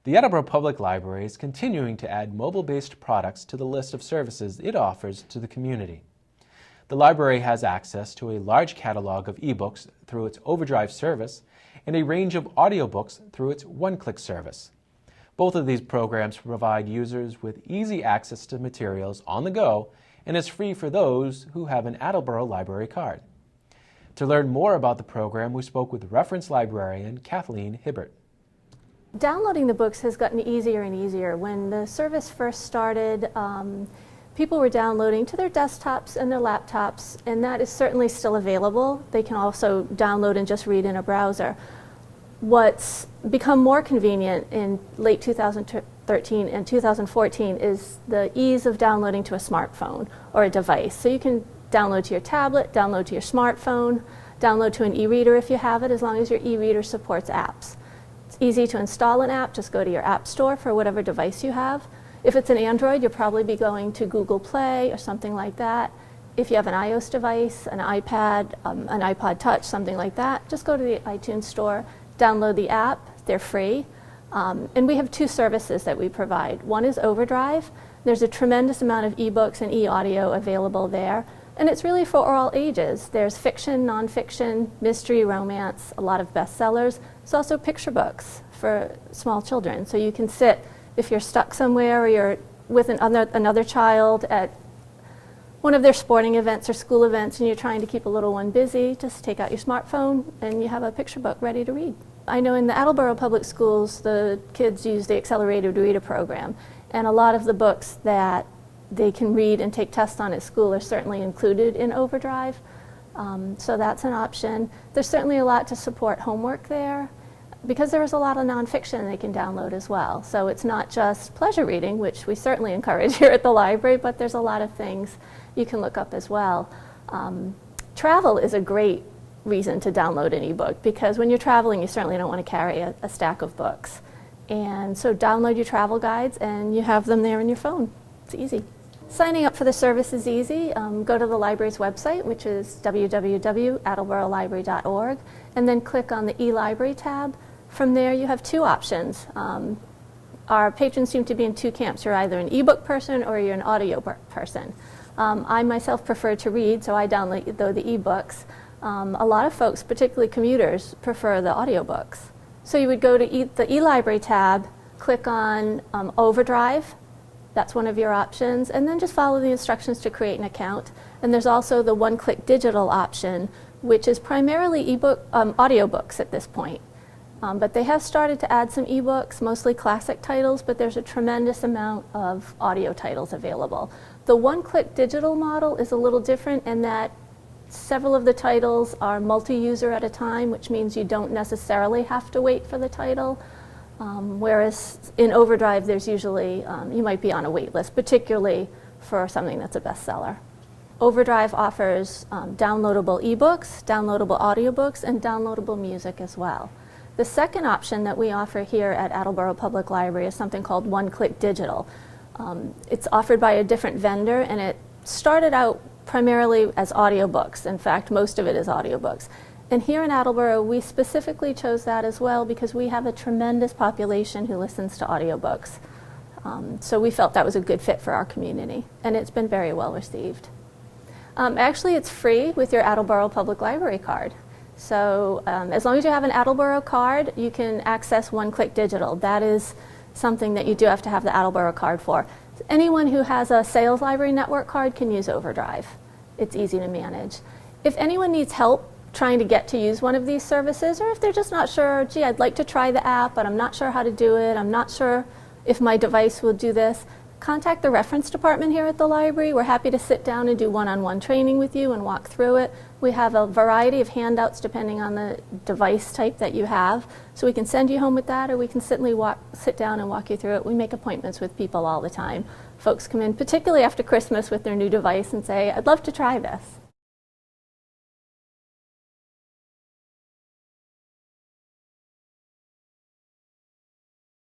The Attleboro Public Library is continuing to add mobile-based products to the list of services it offers to the community. The library has access to a large catalog of eBooks through its OverDrive service and a range of audiobooks through its OneClick service. Both of these programs provide users with easy access to materials on the go and is free for those who have an Attleboro Library Card. To learn more about the program, we spoke with Reference Librarian Kathleen Hibbert. Downloading the books has gotten easier and easier. When the service first started, people were downloading to their desktops and their laptops, and that is certainly still available. They can also download and just read in a browser. What's become more convenient in late 2013 and 2014 is the ease of downloading to a smartphone or a device. So you can download to your tablet, download to your smartphone, download to an e-reader if you have it, as long as your e-reader supports apps. It's easy to install an app. Just go to your app store for whatever device you have. If it's an Android, you'll probably be going to Google Play or something like that. If you have an iOS device, an iPad, an iPod Touch, something like that, just go to the iTunes store, download the app. They're free. And we have two services that we provide. One is OverDrive. There's a tremendous amount of ebooks and e-audio available there. And it's really for all ages. There's fiction, nonfiction, mystery, romance, a lot of bestsellers. There's also picture books for small children. So you can sit, if you're stuck somewhere or you're with another child at one of their sporting events or school events and you're trying to keep a little one busy, just take out your smartphone and you have a picture book ready to read. I know in the Attleboro Public Schools, the kids use the Accelerated Reader program, and a lot of the books that they can read and take tests on at school are certainly included in OverDrive. So that's an option. There's certainly a lot to support homework there, because there is a lot of nonfiction they can download as well. So it's not just pleasure reading, which we certainly encourage here at the library, but there's a lot of things you can look up as well. Travel is a great reason to download an ebook, because when you're traveling, you certainly don't want to carry a stack of books. And so download your travel guides and you have them there in your phone. It's easy. Signing up for the service is easy. Go to the library's website, which is www.attleborolibrary.org, and then click on the e-library tab. From there, you have two options. Our patrons seem to be in two camps. You're either an ebook person or you're an audiobook person. I myself prefer to read, so I download the ebooks. A lot of folks, particularly commuters, prefer the audiobooks. So you would go to the e-library tab, click on OverDrive. That's one of your options, and then just follow the instructions to create an account. And there's also the OneClick digital option, which is primarily audiobooks at this point. But they have started to add some ebooks, mostly classic titles, but there's a tremendous amount of audio titles available. The OneClick digital model is a little different in that several of the titles are multi-user at a time, which means you don't necessarily have to wait for the title. Whereas in OverDrive, there's usually, you might be on a wait list, particularly for something that's a bestseller. OverDrive offers downloadable ebooks, downloadable audiobooks, and downloadable music as well. The second option that we offer here at Attleboro Public Library is something called OneClick Digital. It's offered by a different vendor, and it started out primarily as audiobooks. In fact, most of it is audiobooks. And here in Attleboro, we specifically chose that as well because we have a tremendous population who listens to audiobooks. So we felt that was a good fit for our community, and it's been very well received. Actually, it's free with your Attleboro Public Library Card. So as long as you have an Attleboro card, you can access OneClick Digital. That is something that you do have to have the Attleboro card for. Anyone who has a Sales Library Network card can use OverDrive. It's easy to manage. If anyone needs help trying to get to use one of these services, or if they're just not sure, gee, I'd like to try the app, but I'm not sure how to do it, I'm not sure if my device will do this, contact the reference department here at the library. We're happy to sit down and do one-on-one training with you and walk through it. We have a variety of handouts depending on the device type that you have, so we can send you home with that, or we can certainly sit down and walk you through it. We make appointments with people all the time. Folks come in, particularly after Christmas, with their new device and say, I'd love to try this.